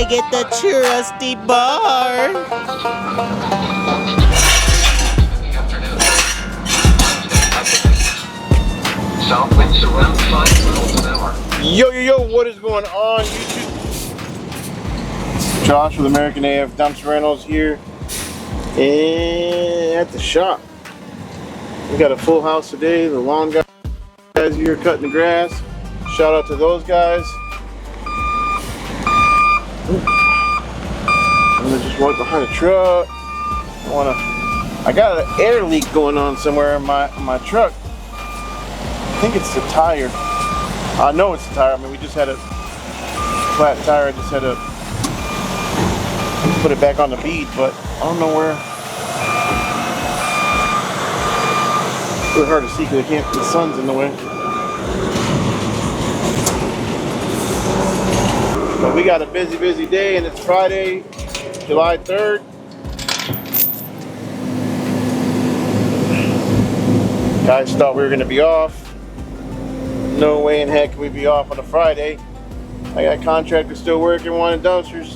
get the trusty bar. South winds around 5 miles an hour. Yo, what is going on, YouTube? Josh with American AF Dumpster Rentals here and at the shop. We got a full house today. The lawn guys here cutting the grass. Shout out to those guys. I'm gonna just walk behind the truck. I got an air leak going on somewhere in my truck. I think it's the tire. I know it's the tire. I mean, we just had a flat tire. I just had to put it back on the bead, but I don't know where. It's really hard to see because the sun's in the way. But we got a busy day, and it's Friday, July 3rd. Guys thought we were going to be off. No way in heck can we be off on a Friday. I got contractors still working, wanting dumpsters.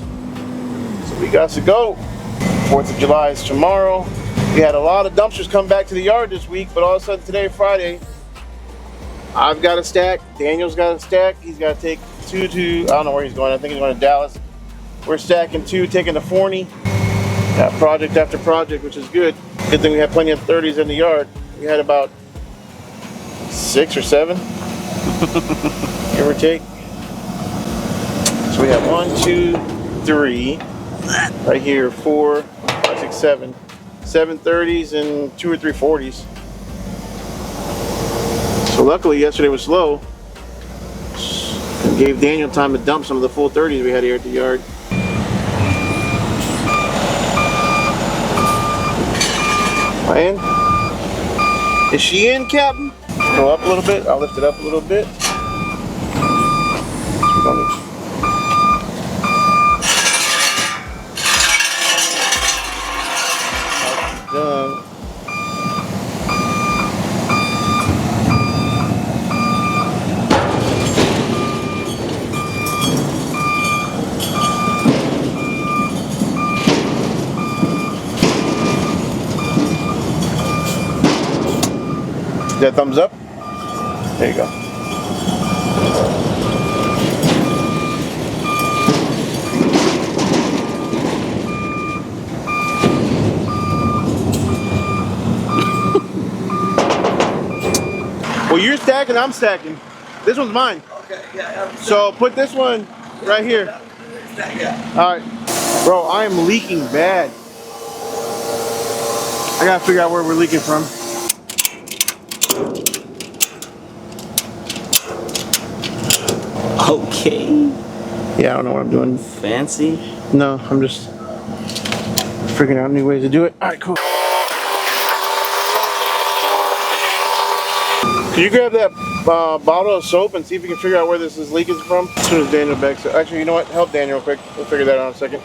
So we got to go. 4th of July is tomorrow. We had a lot of dumpsters come back to the yard this week, but all of a sudden today, Friday, I've got a stack. Daniel's got a stack. He's got to take 2 to, I don't know where he's going. I think he's going to Dallas. We're stacking 2, taking the 40. Got project after project, which is good. Good thing we have plenty of 30s in the yard. We had about 6 or 7. Give or take. So we have 1, 2, 3 right here, 4, 5, 6, 7. 7 30s and 2 or 3 40s. So luckily yesterday was slow. And gave Daniel time to dump some of the full 30s we had here at the yard. And is she in, Captain? Go up a little bit. I'll lift it up a little bit. Done. That thumbs up? There you go. Well, you're stacking, I'm stacking. This one's mine. Okay, yeah. So put this one right here. Alright. Bro, I am leaking bad. I gotta figure out where we're leaking from. Okay. Yeah, I don't know what I'm doing. Fancy? No, I'm just figuring out new ways to do it. Alright, cool. Can you grab that bottle of soap and see if you can figure out where this is leaking from? As soon as Daniel backs up. Actually, you know what? Help Daniel real quick. We'll figure that out in a second.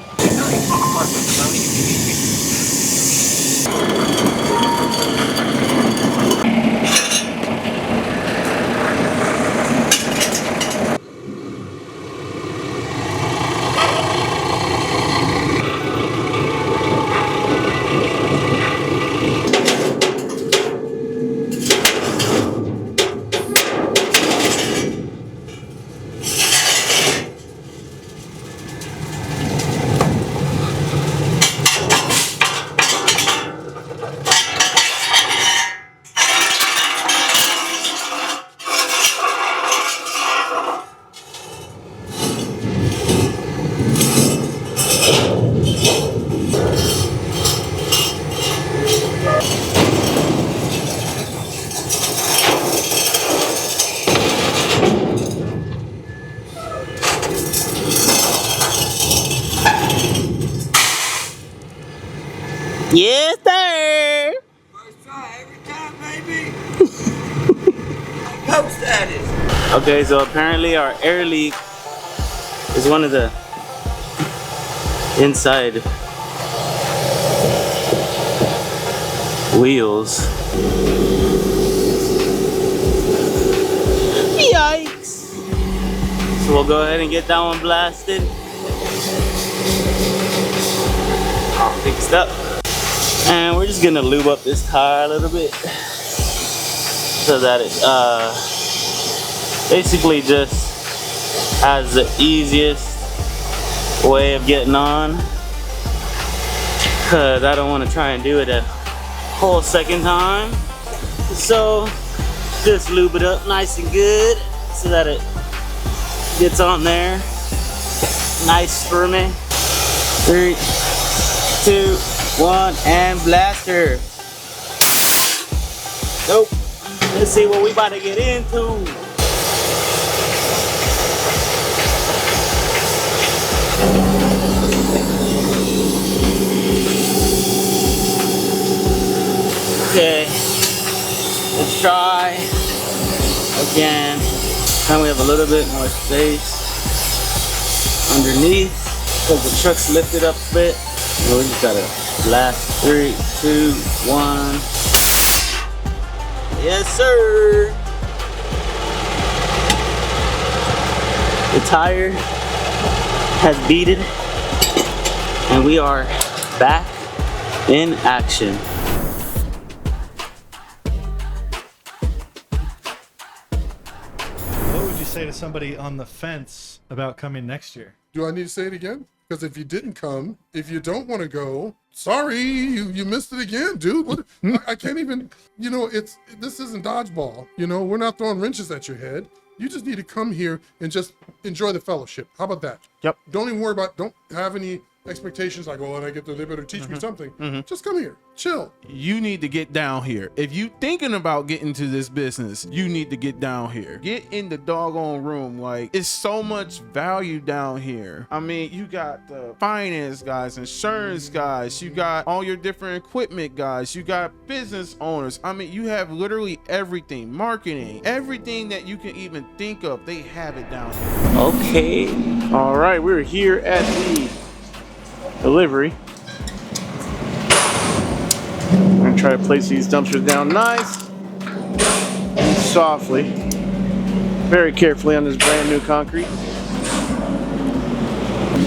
Yes, sir. First try every time, baby. Post status. Okay, so apparently our air leak is one of the inside wheels. Yikes! So we'll go ahead and get that one blasted. fixed up. And we're just gonna lube up this tire a little bit so that it basically just has the easiest way of getting on, because I don't want to try and do it a whole second time. So just lube it up nice and good so that it gets on there nice for me. 3, 2, 1, and blaster. Nope. Let's see what we about to get into. Okay, let's try again. Now we have a little bit more space underneath because the truck's lifted up a bit. And we just gotta blast. 3, 2, 1. Yes, sir. The tire has beaded, and we are back in action. Say to somebody on the fence about coming next year? Do I need to say it again? Because if you didn't come, if you don't want to go, sorry, you missed it again, dude. What, I can't even, you know, this isn't dodgeball. You know, we're not throwing wrenches at your head. You just need to come here and just enjoy the fellowship. How about that? Yep. Don't even worry about, don't have any expectations like, well, when I get there, they better teach me something. Just come here, chill. You need to get down here. If you thinking about getting to this business, you need to get down here. Get in the doggone room. Like, it's so much value down here. I mean, you got the finance guys, insurance guys, you got all your different equipment guys, you got business owners. I mean, you have literally everything, marketing, everything that you can even think of. They have it down here. Okay. All right, we're here at the delivery. I'm gonna try to place these dumpsters down nice and softly, very carefully on this brand new concrete.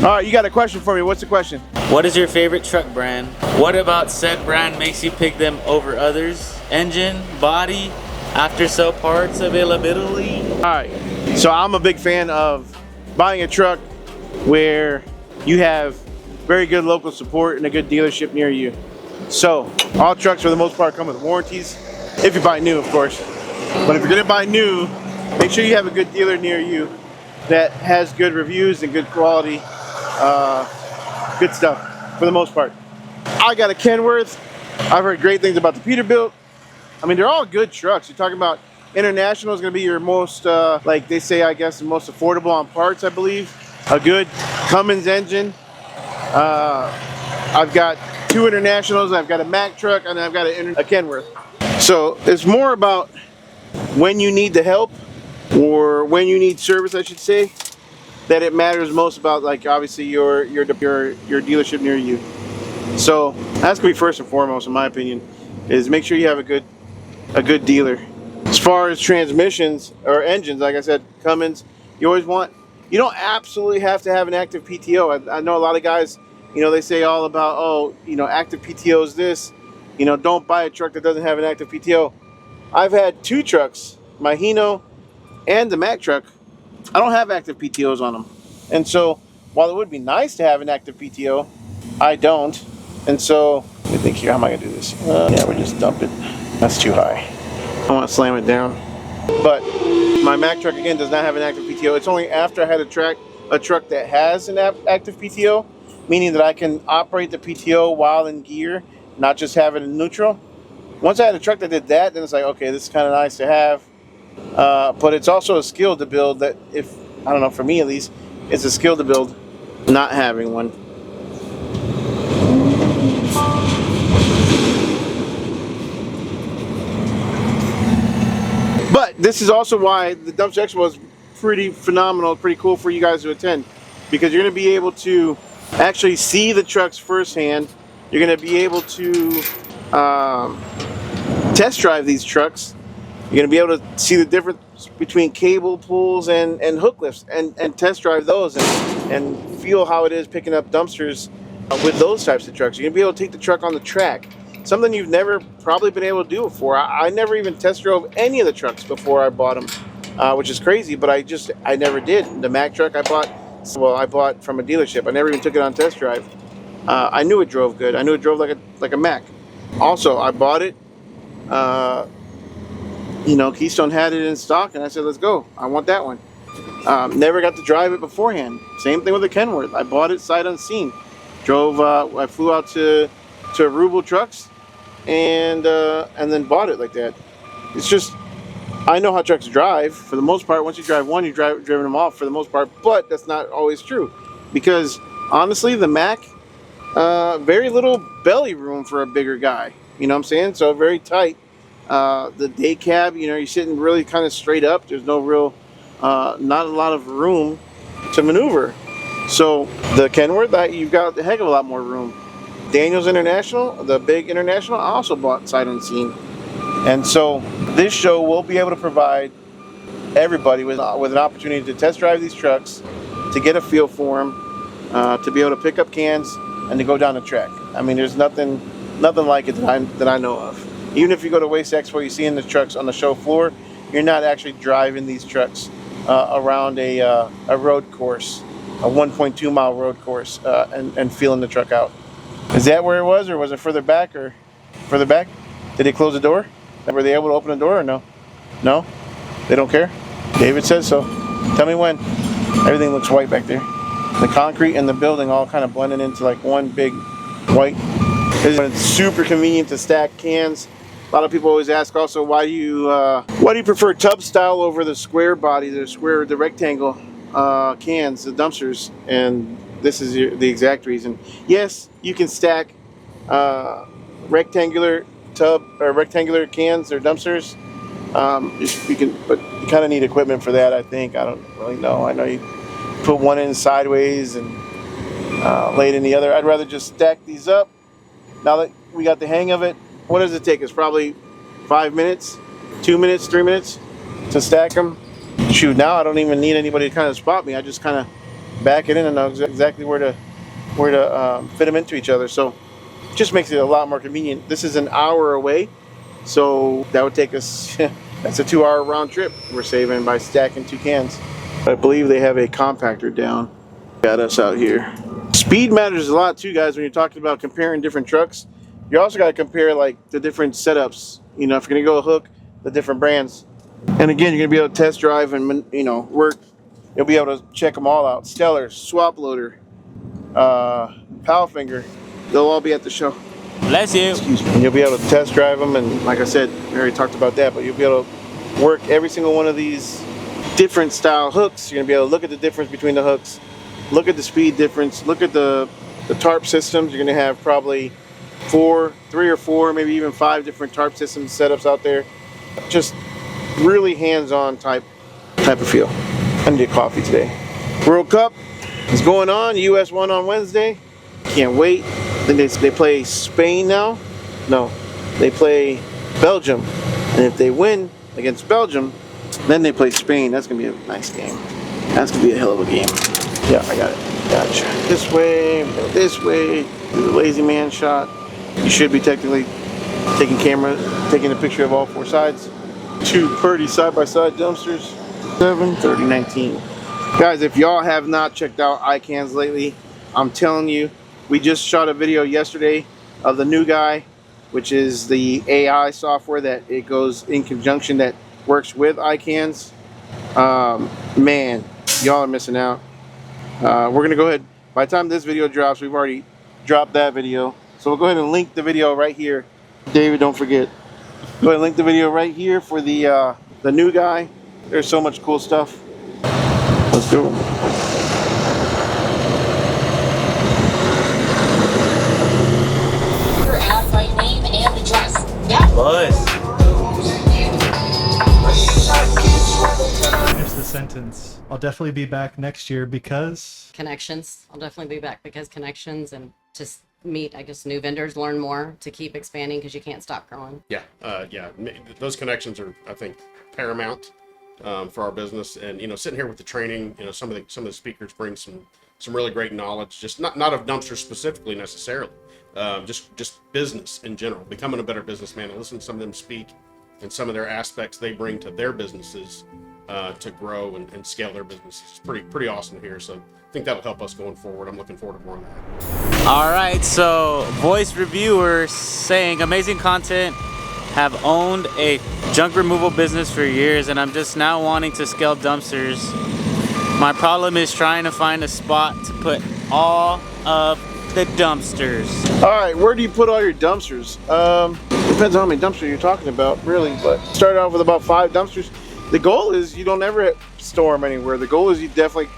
All right, you got a question for me. What's the question? What is your favorite truck brand? What about said brand makes you pick them over others? Engine, body, after sale parts availability? All right, so I'm a big fan of buying a truck where you have very good local support and a good dealership near you. So all trucks for the most part come with warranties, if you buy new, of course. But if you're gonna buy new, make sure you have a good dealer near you that has good reviews and good quality, good stuff for the most part. I got a Kenworth. I've heard great things about the Peterbilt. I mean, they're all good trucks. You're talking about International is gonna be your most, like they say, I guess, the most affordable on parts, I believe. A good Cummins engine. I've got 2 Internationals, I've got a Mack truck, and I've got a Kenworth. So it's more about when you need the help, or when you need service, I should say, that it matters most about, like, obviously your dealership near you. So that's gonna be first and foremost, in my opinion, is make sure you have a good dealer. As far as transmissions or engines, like I said, Cummins, you don't absolutely have to have an active PTO. I know a lot of guys, you know, they say all about, oh, you know, active PTO is this. You know, don't buy a truck that doesn't have an active PTO. I've had 2 trucks, my Hino and the Mack truck. I don't have active PTOs on them. And so while it would be nice to have an active PTO, I don't. And so, let me think here, how am I gonna do this? Yeah, we just dump it. That's too high. I want to slam it down. But my Mack truck, again, does not have an active PTO. It's only after I had a truck that has an active PTO, meaning that I can operate the PTO while in gear, not just have it in neutral. Once I had a truck that did that, then it's like, okay, this is kind of nice to have. But it's also a skill to build that, if, I don't know, for me at least, it's a skill to build not having one. But this is also why the Dumpster Expo is pretty phenomenal, pretty cool for you guys to attend, because you're going to be able to actually see the trucks firsthand. You're going to be able to test drive these trucks. You're going to be able to see the difference between cable pulls and hook lifts, and test drive those and feel how it is picking up dumpsters with those types of trucks. You're gonna be able to take the truck on the track, something you've never probably been able to do before. I never even test drove any of the trucks before I bought them, which is crazy, but I never did. The Mack truck I bought from a dealership. I never even took it on test drive. I knew it drove good. I knew it drove like a Mack. Also, I bought it. Keystone had it in stock, and I said, let's go. I want that one. Never got to drive it beforehand. Same thing with the Kenworth. I bought it sight unseen. I flew out to Rubel Trucks and then bought it like that. It's just, I know how trucks drive for the most part. Once you drive one, you've driven them off for the most part, but that's not always true, because honestly, the Mack, very little belly room for a bigger guy. You know what I'm saying? So very tight. The day cab, you're sitting really kind of straight up. There's no real, not a lot of room to maneuver. So the Kenworth, you've got a heck of a lot more room. Daniels International, the big International, I also bought sight unseen. And so this show will be able to provide everybody with an opportunity to test drive these trucks, to get a feel for them, to be able to pick up cans and to go down the track. I mean, there's nothing like it that I know of. Even if you go to Waste Expo, you see in the trucks on the show floor, you're not actually driving these trucks around a road course, a 1.2 mile road course, and feeling the truck out. Is that where it was, or was it further back? Did they close the door? Were they able to open the door, or no? No? They don't care? David says so. Tell me when. Everything looks white back there. The concrete and the building all kind of blending into like one big white. It's super convenient to stack cans. A lot of people always ask also, why do you prefer tub style over the square body, the rectangle cans, the dumpsters? And this is the exact reason. Yes, you can stack rectangular cans or dumpsters. But you kind of need equipment for that, I think. I don't really know. I know you put one in sideways and lay it in the other. I'd rather just stack these up. Now that we got the hang of it, what does it take us? Probably 5 minutes, 2 minutes, 3 minutes to stack them. Shoot, now I don't even need anybody to kind of spot me. I just kind of back it in and know exactly where to fit them into each other. So it just makes it a lot more convenient. This is an hour away, so that would take us, that's a 2-hour round trip we're saving by stacking 2 cans. I believe they have a compactor down. Got us out here. Speed matters a lot too, guys, when you're talking about comparing different trucks. You also got to compare like the different setups. If you're gonna go hook, the different brands. And again, you're gonna be able to test drive and work. You'll be able to check them all out. Stellar, Swap Loader, Powfinger. They'll all be at the show. Bless you. Excuse me. And you'll be able to test drive them, and like I said, we already talked about that. But you'll be able to work every single one of these different style hooks. You're gonna be able to look at the difference between the hooks. Look at the speed difference. Look at the tarp systems. You're gonna have probably 3 or 4, maybe even 5 different tarp system setups out there. Just really hands-on type of feel. I need a coffee today. World Cup is going on. US won on Wednesday. Can't wait. Then they play Spain now. No, they play Belgium. And if they win against Belgium, then they play Spain. That's gonna be a nice game. That's gonna be a hell of a game. Yeah, I got it. Gotcha. This way, this way. Do the lazy man shot. You should be technically taking a picture of all 4 sides. 2 Purdy side-by-side dumpsters. 7, 30, 19. Guys, if y'all have not checked out iCans lately, I'm telling you, we just shot a video yesterday of the new guy, which is the AI software that it goes in conjunction that works with iCans. Man, y'all are missing out. We're gonna go ahead. By the time this video drops, we've already dropped that video. So we'll go ahead and link the video right here. David, don't forget. Go ahead and link the video right here for the new guy. There's so much cool stuff. Let's do it. Add my name and address. Yeah. Boys. Finish the sentence. I'll definitely be back next year because Connections. I'll definitely be back because connections, and just meet, I guess, new vendors, learn more to keep expanding because you can't stop growing. Yeah, those connections are, I think, paramount for our business. And sitting here with the training, some of the speakers bring some some really great knowledge, just not of dumpsters specifically necessarily, just business in general, becoming a better businessman, and listen to some of them speak and some of their aspects they bring to their businesses to grow and scale their businesses. It's pretty awesome to hear. So I think that'll help us going forward. I'm looking forward to more of that. All right, so voice reviewers saying amazing content, have owned a junk removal business for years, and I'm just now wanting to scale dumpsters. My problem is trying to find a spot to put all of the dumpsters. All right, where do you put all your dumpsters? Depends on how many dumpsters you're talking about, really, but start off with about 5 dumpsters. The goal is you don't ever store them anywhere. The goal is you definitely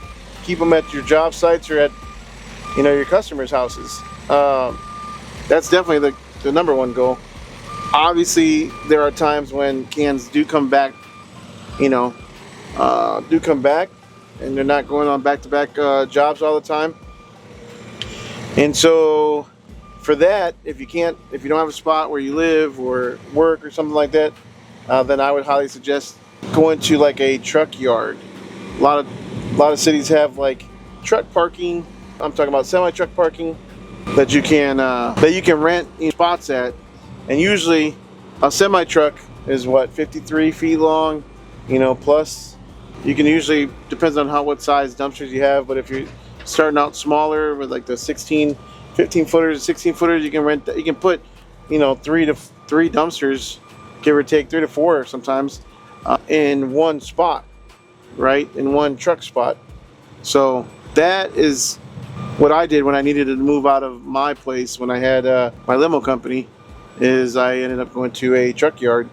keep them at your job sites or at, you know, your customers' houses. That's definitely the number one goal. Obviously, there are times when cans do come back, you know, and they're not going on back-to-back jobs all the time. And so for that, if you don't have a spot where you live or work or something like that, then I would highly suggest going to like a truck yard. A lot of cities have like truck parking. I'm talking about semi-truck parking that you can rent spots at. And usually a semi-truck is what, 53 feet long, you know, plus you can usually, depends on what size dumpsters you have, but if you're starting out smaller with like the 15 footers, 16 footers, you can put, you know, 3 dumpsters, give or take 3 to 4 sometimes, in one spot, right? In one truck spot. So that is what I did when I needed to move out of my place when I had my limo company, is I ended up going to a truck yard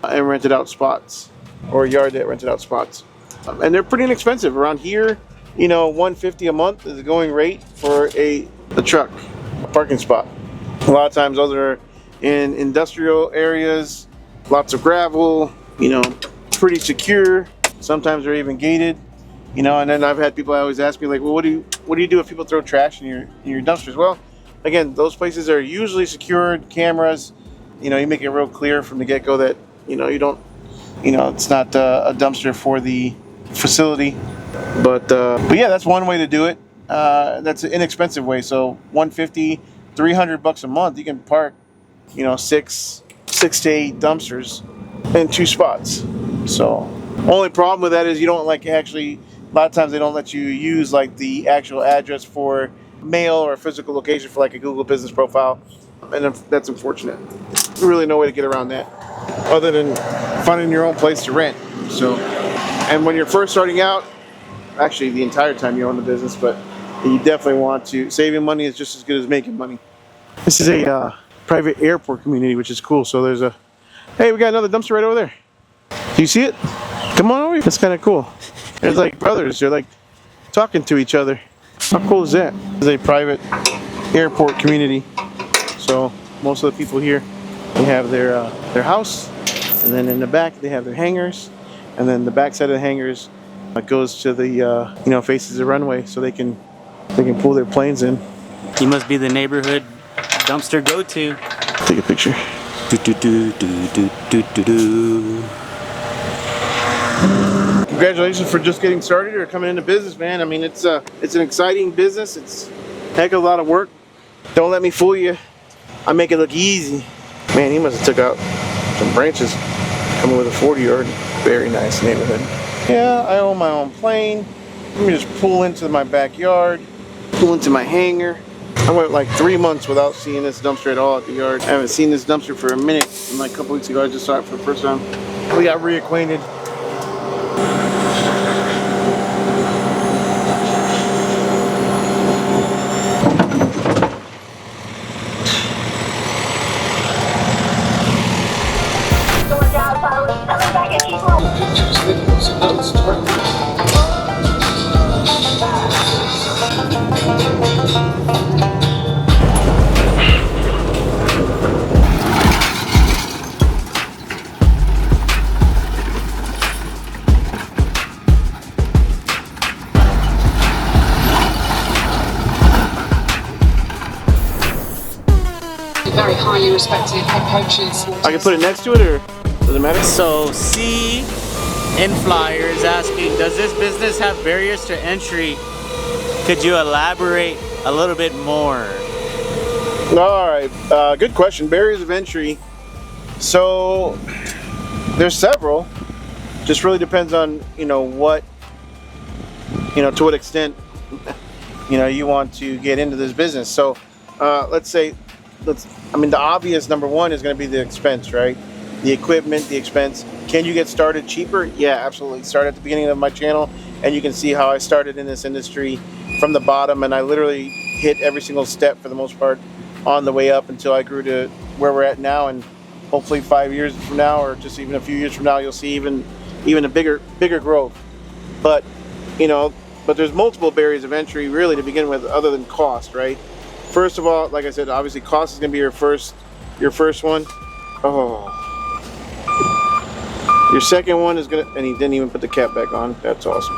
and rented out spots, or a yard that rented out spots. And they're pretty inexpensive around here. You know, $150 a month is the going rate for a truck parking spot. A lot of times those are in industrial areas, lots of gravel, you know, pretty secure. Sometimes they're even gated, you know. And then I've had people always ask me like, well, what do you do if people throw trash in your dumpsters? Well, again, those places are usually secured, cameras. You know, you make it real clear from the get-go that, you know, it's not a dumpster for the facility. But yeah, that's one way to do it. That's an inexpensive way. So $150, $300 a month, you can park, you know, 6 to 8 dumpsters in 2 spots. So only problem with that is you don't a lot of times they don't let you use like the actual address for mail or physical location for like a Google business profile, and that's unfortunate. Really no way to get around that other than finding your own place to rent. So, and when you're first starting out, actually the entire time you own the business, but you definitely want to, saving money is just as good as making money. This is a private airport community, which is cool. So there's hey, we got another dumpster right over there. Do you see it? Come on over here. That's kind of cool. There's like brothers. They're like talking to each other. How cool is that? It's a private airport community. So most of the people here, they have their house, and then in the back they have their hangars, and then the back side of the hangars goes to the faces the runway, so they can pull their planes in. You must be the neighborhood dumpster go-to. Take a picture. Congratulations for just getting started or coming into business, man. I mean, it's an exciting business. It's a heck of a lot of work. Don't let me fool you. I make it look easy. Man, he must have took out some branches coming with a 40-yard. Very nice neighborhood. Yeah, I own my own plane. Let me just pull into my backyard, pull into my hangar. I went like 3 months without seeing this dumpster at all at the yard. I haven't seen this dumpster for a minute. And like a couple weeks ago, I just saw it for the first time. We got reacquainted. Very highly respected head coaches. I can put it next to it, or does it matter? So C in Flyer is asking, does this business have barriers to entry? Could you elaborate a little bit more? All right, good question. Barriers of entry. So there's several. Just really depends on what to what extent you want to get into this business. So the obvious number one is going to be the expense, right? The equipment, the expense. Can you get started cheaper? Yeah, absolutely. Start at the beginning of my channel, and you can see how I started in this industry from the bottom, and I literally hit every single step for the most part on the way up until I grew to where we're at now. And hopefully 5 years from now, or just even a few years from now, you'll see even a bigger growth. But there's multiple barriers of entry really to begin with, other than cost, right? First of all, like I said, obviously cost is going to be your first one. Oh, your second one is gonna, and he didn't even put the cap back on. That's awesome.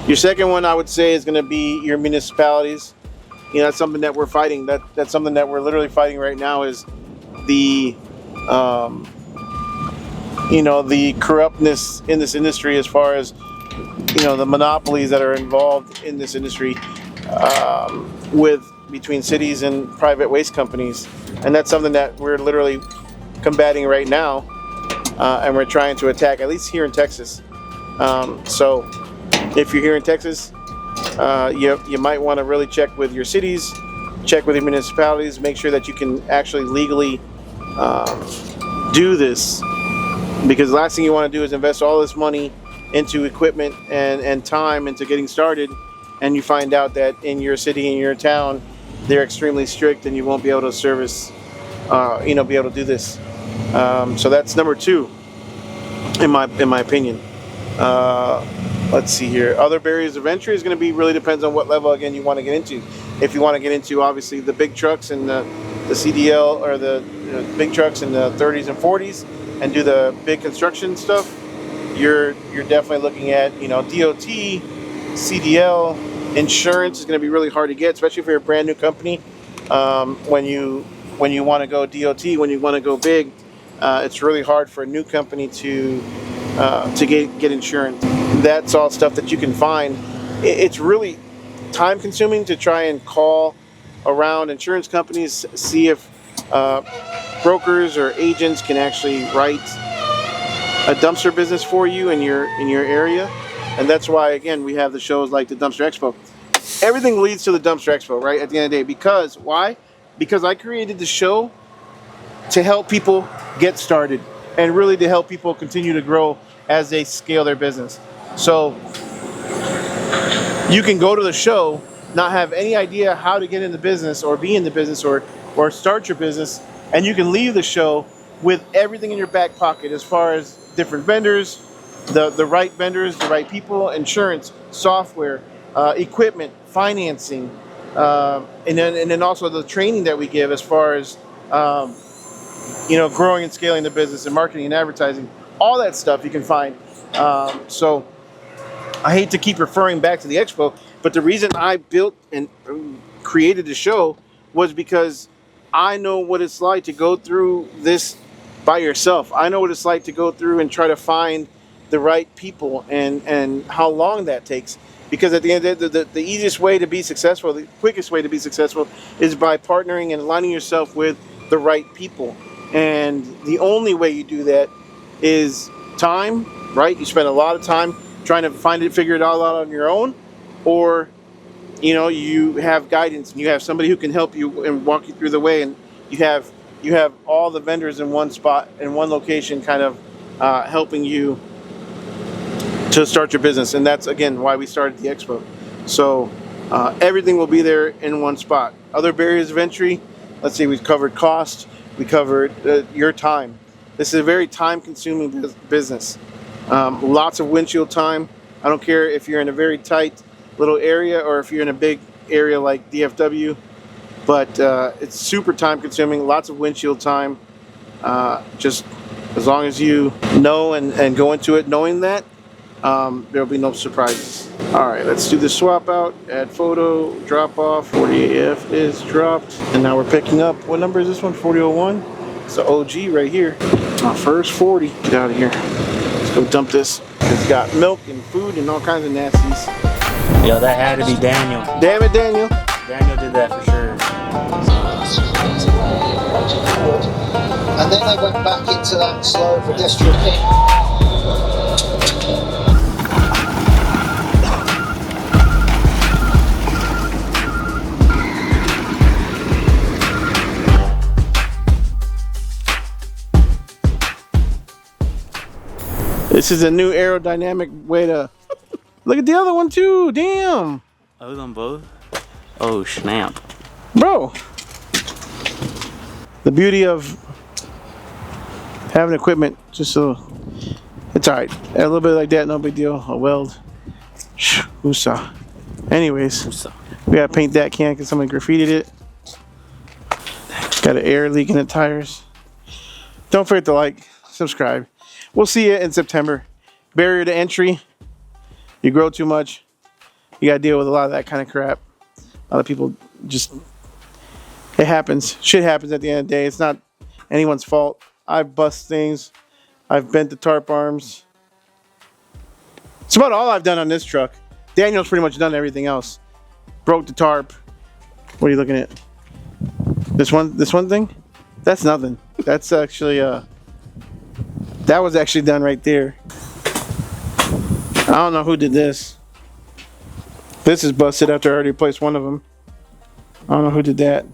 Your second one, I would say, is going to be your municipalities. That's something that we're fighting. That's something that we're literally fighting right now, is the the corruptness in this industry, as far as the monopolies that are involved in this industry, between cities and private waste companies. And that's something that we're literally combating right now, and we're trying to attack, at least here in Texas. So if you're here in Texas, you might want to really check with your cities, check with your municipalities, make sure that you can actually legally do this, because the last thing you want to do is invest all this money into equipment and time into getting started, and you find out that in your city, in your town, they're extremely strict and you won't be able to service, be able to do this. So that's number two, in my opinion. Let's see here. Other barriers of entry is going to be, really depends on what level, again, you want to get into. If you want to get into, obviously, the big trucks and the CDL, or the big trucks in the 30s and 40s, and do the big construction stuff, you're definitely looking at DOT, CDL. Insurance is going to be really hard to get, especially if you're a brand new company. When you want to go DOT, when you want to go big, it's really hard for a new company to get insurance. That's all stuff that you can find. It's really time consuming to try and call around insurance companies, see if brokers or agents can actually write a dumpster business for you in your area. And that's why, again, we have the shows like the Dumpster Expo. Everything leads to the Dumpster Expo, right, at the end of the day. Because, why? Because I created the show to help people get started, and really to help people continue to grow as they scale their business. So you can go to the show, not have any idea how to get in the business, or be in the business, or start your business, and you can leave the show with everything in your back pocket, as far as different vendors, the right vendors, the right people, insurance, software, equipment, financing, and then also the training that we give, as far as growing and scaling the business, and marketing and advertising. All that stuff you can find. So I hate to keep referring back to the Expo, but the reason I built and created the show was because I know what it's like to go through this by yourself. I know what it's like to go through and try to find the right people, and how long that takes. Because at the end of the day, the easiest way to be successful, the quickest way to be successful, is by partnering and aligning yourself with the right people. And the only way you do that is time, right? You spend a lot of time trying to figure it all out on your own, or you have guidance, and you have somebody who can help you and walk you through the way, and you have all the vendors in one spot, in one location, kind of helping you to start your business. And that's, again, why we started the Expo. So everything will be there in one spot. Other barriers of entry, let's see, we've covered cost, we covered your time. This is a very time-consuming business. Lots of windshield time. I don't care if you're in a very tight little area, or if you're in a big area like DFW, but it's super time-consuming, lots of windshield time. Just as long as you know and go into it knowing that, there'll be no surprises. All right, let's do the swap out, add photo, drop off. 40AF is dropped, and now we're picking up, what number is this one? 4001. It's the OG right here. Our first 40. Get out of here. Let's go dump this. It's got milk and food and all kinds of nasties. Yo, that had to be Daniel. Damn it, Daniel. Daniel did that for sure. And then they went back into that slow pedestrian pit. This is a new aerodynamic way to look at the other one too. Damn, I was on both. Oh snap, bro. The beauty of having equipment, just so it's all right. A little bit like that, no big deal. A weld. Woosah. Anyways, we gotta paint that can because somebody graffitied it. Got an air leak in the tires. Don't forget to like, subscribe. We'll see you in September. Barrier to entry. You grow too much, you gotta deal with a lot of that kind of crap. A lot of people just, it happens. Shit happens at the end of the day. It's not anyone's fault. I've bust things. I've bent the tarp arms. It's about all I've done on this truck. Daniel's pretty much done everything else. Broke the tarp. What are you looking at? This one thing? That's nothing. That's actually that was actually done right there. I don't know who did this. This is busted after I already replaced one of them. I don't know who did that.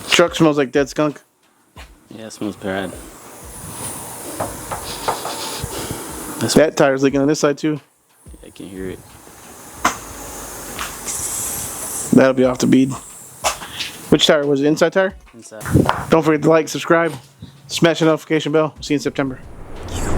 Truck smells like dead skunk. Yeah, it smells bad. That tire's leaking on this side too. I can hear it. That'll be off the bead. Which tire was it? Inside tire? Inside. Don't forget to like, subscribe, smash the notification bell. See you in September.